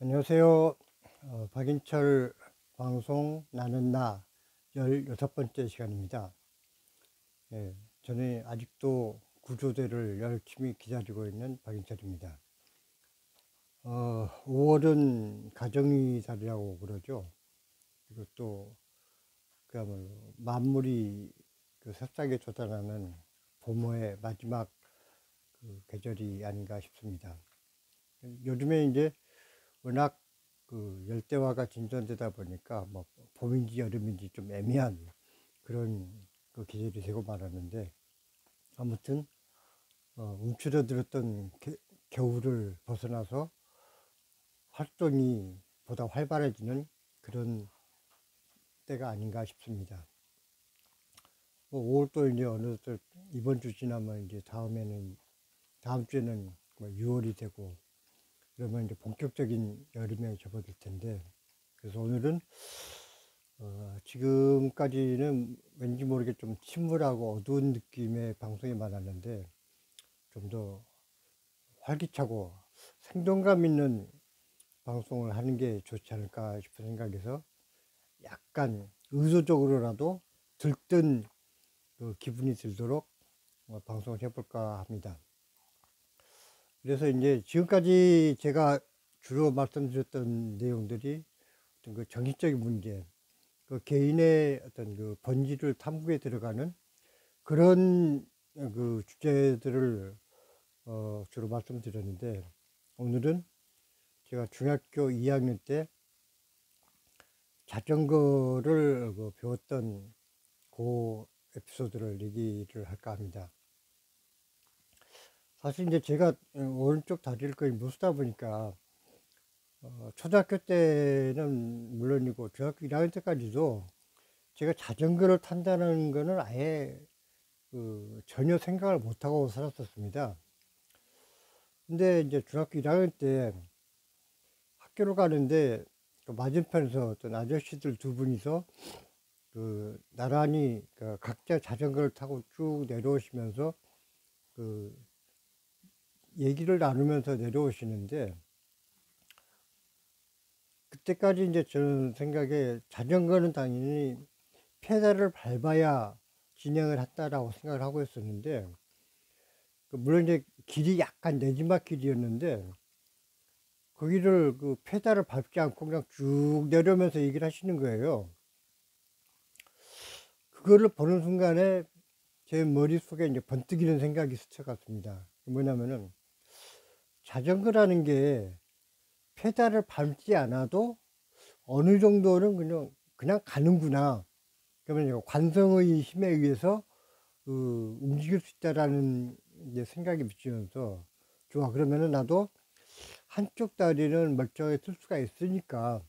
안녕하세요. 박인철 방송 나는 나 16번째 시간입니다. 예, 저는 아직도 구조대를 열심히 기다리고 있는 박인철입니다. 5월은 가정의 달이라고 그러죠. 그리고 또 그야말로 만물이 새싹에 돋아나는 봄의 마지막 그 계절이 아닌가 싶습니다. 요즘에 이제 워낙 열대화가 진전되다 보니까 뭐 봄인지 여름인지 좀 애매한 그런 계절이 되고 말았는데, 아무튼 움츠러들었던 겨울을 벗어나서 활동이 보다 활발해지는 그런 때가 아닌가 싶습니다. 5월도 이제 어느덧 이번 주 지나면 이제 다음 주에는 뭐 6월이 되고, 그러면 이제 본격적인 여름에 접어들 텐데, 그래서 오늘은 지금까지는 왠지 모르게 좀 침울하고 어두운 느낌의 방송이 많았는데, 좀 더 활기차고 생동감 있는 방송을 하는 게 좋지 않을까 싶은 생각에서 약간 의도적으로라도 들뜬 기분이 들도록 방송을 해볼까 합니다. 그래서 이제 지금까지 제가 주로 말씀드렸던 내용들이 어떤 정신적인 문제, 개인의 어떤 본질을 탐구에 들어가는 그런 주제들을 주로 말씀드렸는데, 오늘은 제가 중학교 2학년 때 자전거를 배웠던 그 에피소드를 얘기를 할까 합니다. 사실 이제 제가 오른쪽 다리를 거의 못 쓰다 보니까 초등학교 때는 물론이고 중학교 1학년 때까지도 제가 자전거를 탄다는 거는 아예 전혀 생각을 못하고 살았었습니다. 근데 이제 중학교 1학년 때 학교를 가는데 맞은편에서 어떤 아저씨들 두 분이서 나란히 각자 자전거를 타고 쭉 내려오시면서 그 얘기를 나누면서 내려오시는데, 그때까지 이제 저는 생각에 자전거는 당연히 페달을 밟아야 진행을 했다라고 생각을 하고 있었는데, 물론 이제 길이 약간 내리막 길이었는데 거기를 페달을 밟지 않고 그냥 쭉 내려오면서 얘기를 하시는 거예요. 그거를 보는 순간에 제 머릿속에 이제 번뜩이는 생각이 스쳐갔습니다. 뭐냐면은 자전거라는 게 페달을 밟지 않아도 어느 정도는 그냥 가는구나. 그러면 관성의 힘에 의해서 움직일 수 있다라는 이제 생각이 비치면서, 좋아, 그러면은 나도 한쪽 다리는 멀쩡하게 쓸 수가 있으니까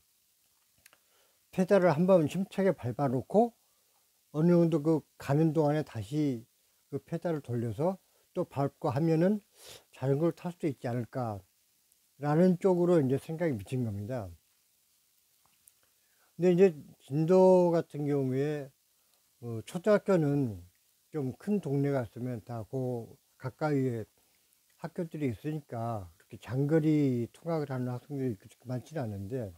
페달을 한번 힘차게 밟아 놓고 어느 정도 가는 동안에 다시 페달을 돌려서 또 밟고 하면은 자전거를 탈 수 있지 않을까 라는 쪽으로 이제 생각이 미친 겁니다. 근데 이제 진도 같은 경우에 초등학교는 좀 큰 동네 갔으면 다 가까이에 학교들이 있으니까 그렇게 장거리 통학을 하는 학생들이 그렇게 많지는 않은데,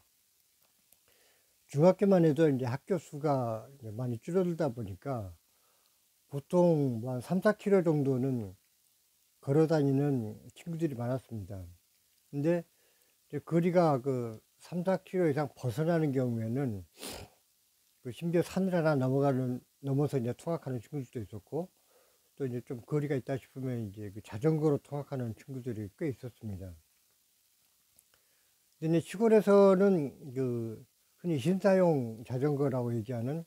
중학교만 해도 이제 학교 수가 이제 많이 줄어들다 보니까 보통 뭐한 3, 4km 정도는 걸어 다니는 친구들이 많았습니다. 근데 이제 거리가 3, 4km 이상 벗어나는 경우에는 심지어 산을 하나 넘어서 이제 통학하는 친구들도 있었고, 또 이제 좀 거리가 있다 싶으면 이제 자전거로 통학하는 친구들이 꽤 있었습니다. 근데 시골에서는 흔히 신사용 자전거라고 얘기하는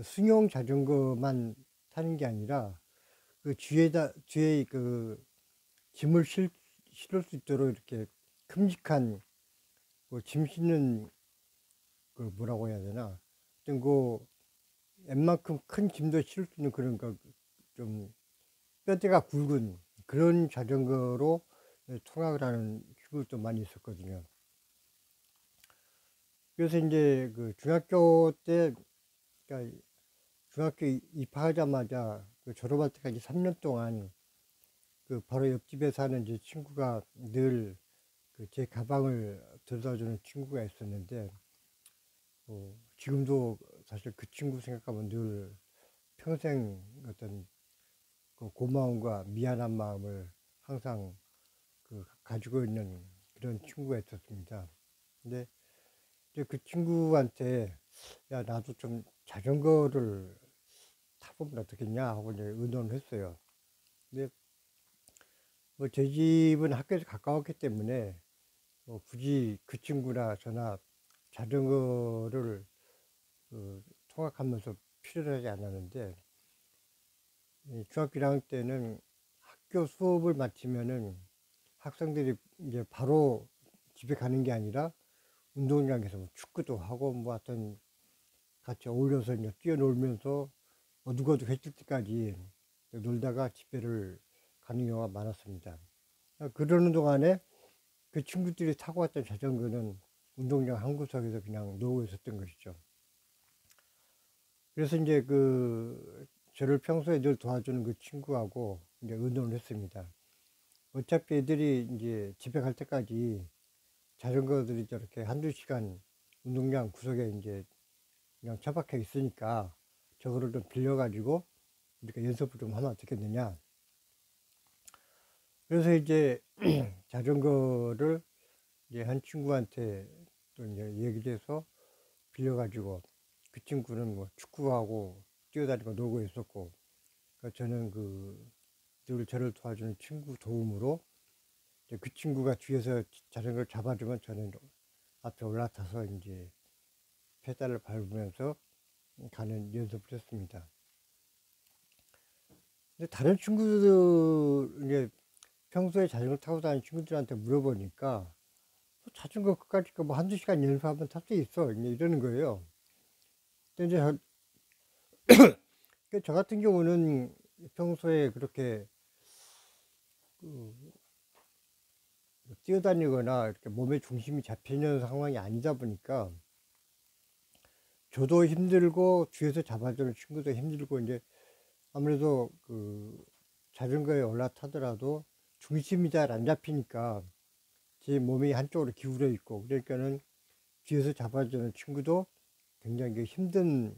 승용 자전거만 타는 게 아니라 뒤에 짐을 실을 수 있도록 이렇게 큼직한 짐 싣는 뭐라고 해야 되나, 어떤 웬만큼 큰 짐도 실을 수 있는 그런 좀 뼈대가 굵은 그런 자전거로 통학을 하는 친구들도 많이 있었거든요. 그래서 이제 중학교 때, 그러니까 중학교 입학하자마자 졸업할 때까지 3년 동안 바로 옆집에 사는 제 친구가 늘 제 가방을 데려다주는 친구가 있었는데, 지금도 사실 그 친구 생각하면 늘 평생 어떤 그 고마움과 미안한 마음을 항상 가지고 있는 그런 친구가 있었습니다. 근데 이제 그 친구한테 야, 나도 좀 자전거를 타보면 어떻겠냐 하고 이제 의논을 했어요. 근데 뭐 제 집은 학교에서 가까웠기 때문에 굳이 그 친구나 저나 자전거를 통학하면서 필요하지 않았는데, 중학교 1학년 때는 학교 수업을 마치면은 학생들이 이제 바로 집에 가는 게 아니라 운동장에서 뭐 축구도 하고 뭐 하여튼 같이 어울려서 이제 뛰어놀면서 어둑어둑 해질 때까지 놀다가 집에를 가는 경우가 많았습니다. 그러는 동안에 그 친구들이 타고 왔던 자전거는 운동장 한 구석에서 그냥 놓고 있었던 것이죠. 그래서 이제 저를 평소에 늘 도와주는 그 친구하고 이제 의논을 했습니다. 어차피 애들이 이제 집에 갈 때까지 자전거들이 저렇게 한두 시간 운동장 구석에 이제 그냥 처박혀 있으니까 저거를 좀 빌려가지고 우리가 연습을 좀 하면 어떻겠느냐. 그래서 이제 자전거를 이제 한 친구한테 또 이제 얘기를 해서 빌려가지고 그 친구는 뭐 축구하고 뛰어다니고 놀고 있었고, 그러니까 저는 늘 저를 도와주는 친구 도움으로 이제 그 친구가 뒤에서 자전거를 잡아주면 저는 앞에 올라타서 이제 페달을 밟으면서 가는 연습을 했습니다. 근데 다른 친구들, 이제 평소에 자전거 타고 다니는 친구들한테 물어보니까 자전거 그까짓 거 뭐 한두 시간 연습하면 탈 수 있어. 이제 이러는 거예요. 근데 이제 저 같은 경우는 평소에 그렇게 뛰어다니거나 이렇게 몸의 중심이 잡히는 상황이 아니다 보니까 저도 힘들고 뒤에서 잡아주는 친구도 힘들고, 이제 아무래도 자전거에 올라타더라도 중심이 잘 안 잡히니까 제 몸이 한쪽으로 기울어 있고, 그러니까는 뒤에서 잡아주는 친구도 굉장히 힘든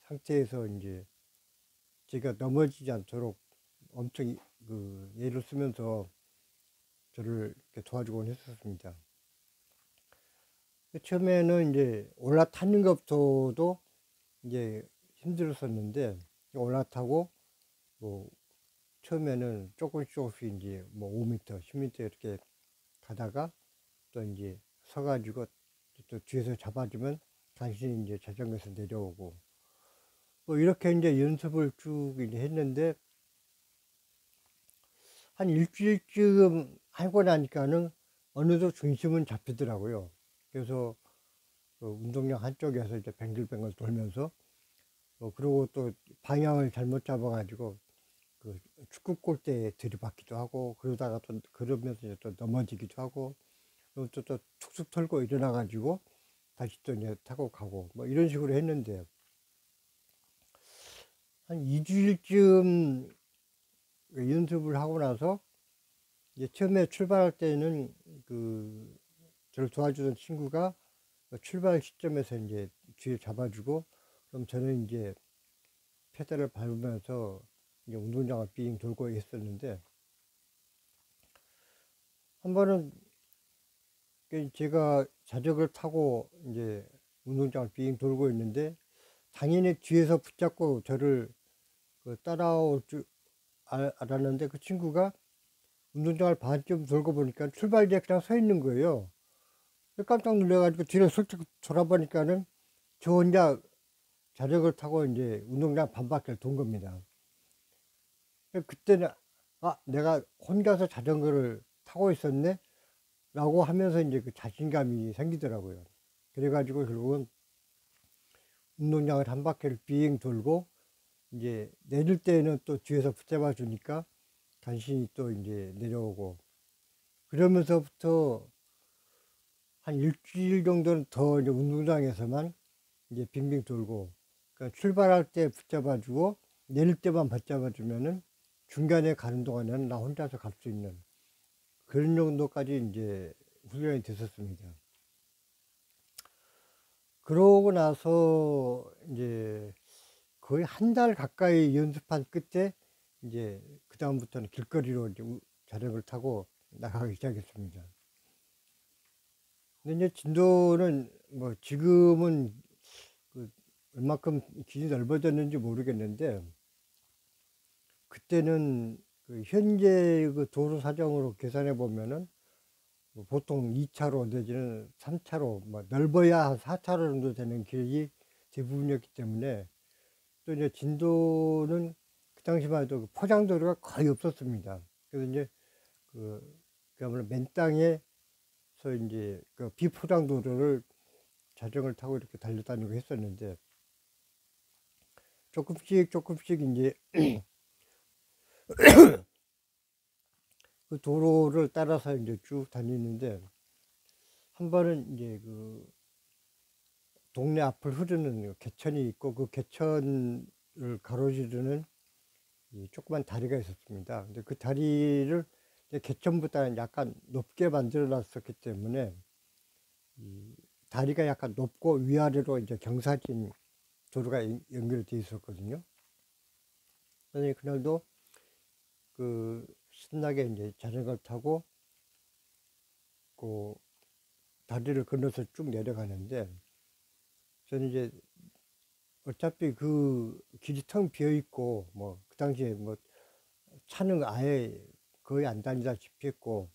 상태에서 이제 제가 넘어지지 않도록 엄청 애를 쓰면서 저를 이렇게 도와주곤 했었습니다. 처음에는 이제 올라타는 것부터도 이제 힘들었었는데, 올라타고 뭐 처음에는 조금씩 이제 뭐 5m, 10m 이렇게 가다가 또 이제 서가지고 또 뒤에서 잡아주면 간신히 이제 자전거에서 내려오고, 뭐 이렇게 이제 연습을 쭉 이제 했는데 한 일주일쯤 하고 나니까는 어느덧 중심은 잡히더라고요. 그래서 운동장 한쪽에서 이제 뱅글뱅글 돌면서 그리고 또 방향을 잘못 잡아가지고 축구 골대에 들이받기도 하고, 그러다가 또 그러면서 이제 또 넘어지기도 하고, 또 툭툭 털고 일어나가지고 다시 또 이제 타고 가고 뭐 이런 식으로 했는데, 한 2주일쯤 연습을 하고 나서 이제 처음에 출발할 때는 저를 도와주던 친구가 출발 시점에서 이제 뒤에 잡아주고, 그럼 저는 이제 페달을 밟으면서 이제 운동장을 빙 돌고 있었는데, 한 번은 제가 자전거를 타고 이제 운동장을 빙 돌고 있는데 당연히 뒤에서 붙잡고 저를 따라올 줄 알았는데, 그 친구가 운동장을 반쯤 돌고 보니까 출발지에 그냥 서 있는 거예요. 깜짝 놀라가지고 뒤로 슬쩍 돌아보니까는 저 혼자 자전거를 타고 이제 운동장 반바퀴를 돈 겁니다. 그때는 내가 혼자서 자전거를 타고 있었네 라고 하면서 이제 그 자신감이 생기더라고요. 그래가지고 결국은 운동장을 한 바퀴를 빙 돌고 이제 내릴 때는 또 뒤에서 붙잡아 주니까 간신히 또 이제 내려오고, 그러면서부터 한 일주일 정도는 더 이제 운동장에서만 이제 빙빙 돌고, 그러니까 출발할 때 붙잡아 주고 내릴 때만 붙잡아 주면은 중간에 가는 동안에는 나 혼자서 갈 수 있는 그런 정도까지 이제 훈련이 됐었습니다. 그러고 나서 이제 거의 한 달 가까이 연습한 끝에 이제 그다음부터는 길거리로 이제 자전거를 타고 나가기 시작했습니다. 근데 이제 진도는 뭐 지금은 그 얼마큼 길이 넓어졌는지 모르겠는데, 그때는 그 현재 그 도로 사정으로 계산해 보면은 뭐 보통 2차로 내지는 3차로 뭐 넓어야 한 4차로 정도 되는 길이 대부분이었기 때문에, 또 이제 진도는 그 당시만 해도 그 포장도로가 거의 없었습니다. 그래서 이제 그야말로 맨 땅에서 이제 그 비포장도로를 자전거를 타고 이렇게 달려다니고 했었는데, 조금씩 이제 그 도로를 따라서 이제 쭉 다니는데, 한 번은 이제 그 동네 앞을 흐르는 개천이 있고, 그 개천을 가로지르는 이 조그만 다리가 있었습니다. 근데 그 다리를 이제 개천보다는 약간 높게 만들어 놨었기 때문에 이 다리가 약간 높고 위아래로 이제 경사진 도로가 연결되어 있었거든요. 그래서 그날도 그 신나게 이제 자전거를 타고 그 다리를 건너서 쭉 내려가는데, 저는 이제 어차피 그 길이 텅 비어 있고, 뭐 그 당시에 뭐 차는 아예 거의 안 다니다시피 했고,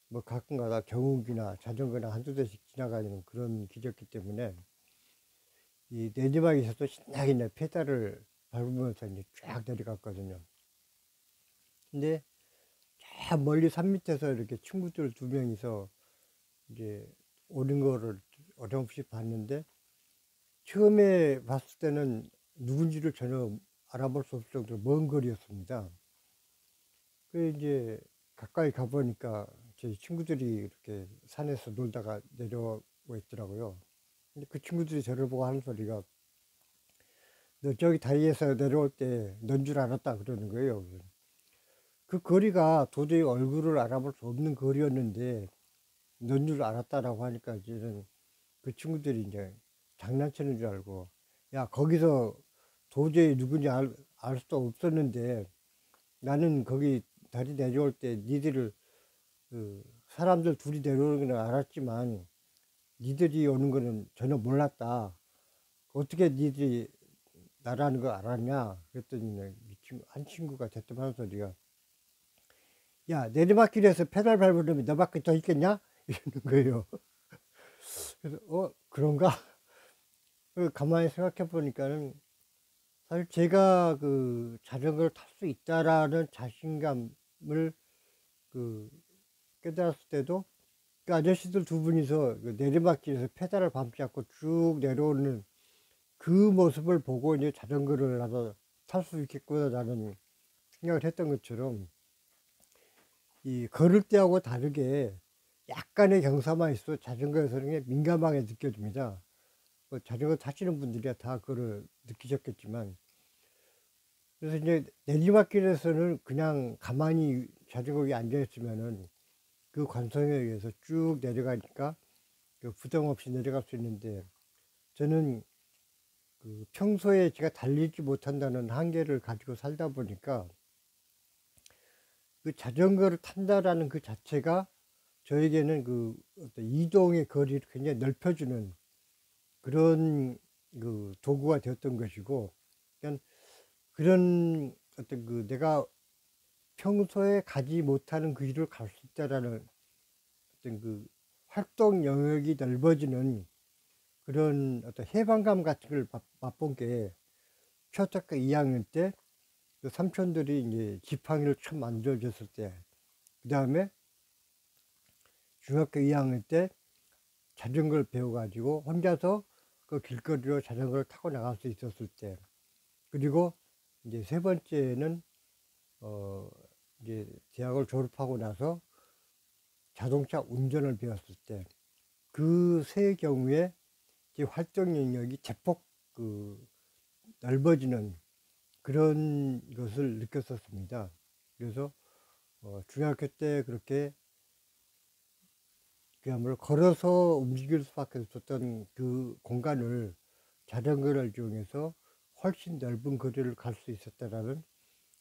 뭐 가끔 가다 경운기나 자전거나 한두 대씩 지나가는 그런 길이었기 때문에 이 내리막에 있어서 신나게 이제 페달을 밟으면서 이제 쫙 내려갔거든요. 근데 저 멀리 산 밑에서 이렇게 친구들 두 명이서 이제 오는 거를 어렴풋이 봤는데, 처음에 봤을 때는 누군지를 전혀 알아볼 수 없을 정도로 먼 거리였습니다. 그 이제 가까이 가보니까 제 친구들이 이렇게 산에서 놀다가 내려오고 있더라고요. 근데 그 친구들이 저를 보고 하는 소리가, 너 저기 다리에서 내려올 때 넌 줄 알았다 그러는 거예요. 그 거리가 도저히 얼굴을 알아볼 수 없는 거리였는데 넌 줄 알았다라고 하니까, 이제는 그 친구들이 이제 장난치는 줄 알고, 야 거기서 도저히 누군지 알 수도 없었는데, 나는 거기 다리 내려올 때 니들을 그 사람들 둘이 내려오는 건 알았지만 니들이 오는 거는 전혀 몰랐다. 어떻게 니들이 나라는 거 알았냐? 그랬더니 한 친구가 대뜸 하는 소리가, 야 내리막길에서 페달 밟은 놈이 너밖에 더 있겠냐? 이러는 거예요. 그래서 그런가? 가만히 생각해 보니까는 사실 제가 그 자전거를 탈 수 있다라는 자신감을 그 깨달았을 때도, 그 아저씨들 두 분이서 그 내리막길에서 페달을 밟지 않고 쭉 내려오는 그 모습을 보고 이제 자전거를 나도 탈 수 있겠구나라는 생각을 했던 것처럼, 이 걸을 때하고 다르게 약간의 경사만 있어도 자전거에서는 민감하게 느껴집니다. 뭐 자전거 타시는 분들이야 다 그걸 느끼셨겠지만, 그래서 이제 내리막길에서는 그냥 가만히 자전거 위에 앉아 있으면은 그 관성에 의해서 쭉 내려가니까 그 부담 없이 내려갈 수 있는데, 저는 그 평소에 제가 달리지 못한다는 한계를 가지고 살다 보니까 그 자전거를 탄다라는 그 자체가 저에게는 그 어떤 이동의 거리를 굉장히 넓혀주는 그런 그 도구가 되었던 것이고, 그러니까 그런 어떤 그 내가 평소에 가지 못하는 그 길을 갈 수 있다라는 어떤 그 활동 영역이 넓어지는 그런 어떤 해방감 같은 걸 맛본 게, 초등학교 2학년 때 그 삼촌들이 이제 지팡이를 처음 만들어줬을 때, 그 다음에 중학교 2학년 때 자전거를 배워가지고 혼자서 그 길거리로 자전거를 타고 나갈 수 있었을 때, 그리고 이제 세 번째는 이제 대학을 졸업하고 나서 자동차 운전을 배웠을 때, 그 세 경우에 이제 활동 영역이 대폭 그 넓어지는 그런 것을 느꼈었습니다. 그래서 중학교 때 그렇게 그야말로 걸어서 움직일 수밖에 없었던 그 공간을 자전거를 이용해서 훨씬 넓은 거리를 갈 수 있었다라는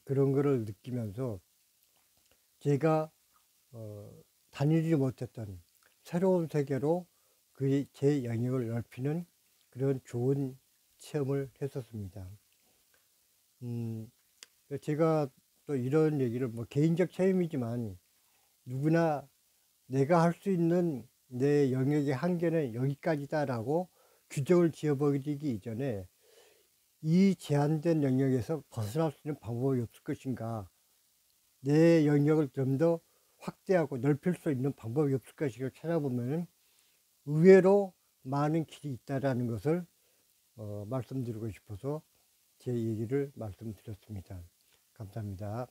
그런 거를 느끼면서 제가 다니지 못했던 새로운 세계로 그 제 영역을 넓히는 그런 좋은 체험을 했었습니다. 제가 또 이런 얘기를 뭐 개인적 체험이지만 누구나 내가 할 수 있는 내 영역의 한계는 여기까지다라고 규정을 지어버리기 이전에 이 제한된 영역에서 벗어날 수 있는 방법이 없을 것인가, 내 영역을 좀 더 확대하고 넓힐 수 있는 방법이 없을 것인가 찾아보면 의외로 많은 길이 있다라는 것을 말씀드리고 싶어서 제 얘기를 말씀드렸습니다. 감사합니다.